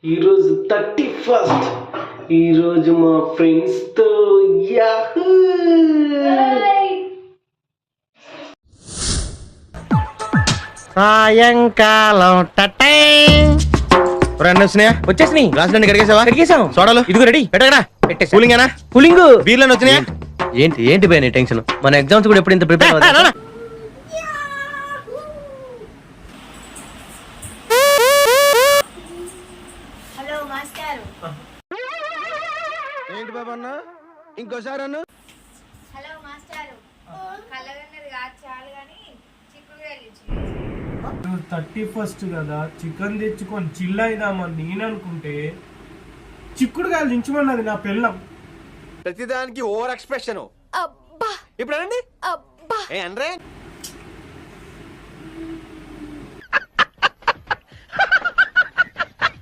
ఈరోజు 31st. ఈరోజు మా ఫ్రెండ్స్తో యాహూ సాయంకాలం టటై రెండు వచ్చినాయా? వచ్చేసినాయి. గ్లాసులన్నీ కడిగేసావా? కడిగేసాం. సోడాలు ఇదిగో రెడీ. పెట్టగడా పెట్టేసి కూలింగేనా? కూలింగ్. బీర్లను వచ్చినాయా? ఏంటి ఏంటి భయ నీ టెన్షన్? మన ఎగ్జామ్స్ కూడా ఎప్పుడు ఇంత ప్రిపేర్ అవుతా? హలో మాస్టారు. ఏంటి బాబా అన్న ఇంకోసారి అన్న. హలో మాస్టారు. కలగన్నది కాదు చాలు కానీ చిక్కుడుకాయలు ఇచ్చి 31st కదా, చికెన్ తెచ్చుకొని చిల్ అయిదామని నేను అనుకుంటే చిక్కుడుకాయలు దించమన్నది నా పిల్లం. ప్రతిదానికి ఓవర్ ఎక్స్ప్రెషన్. ఇప్పుడు అనండి. ఏ అనరే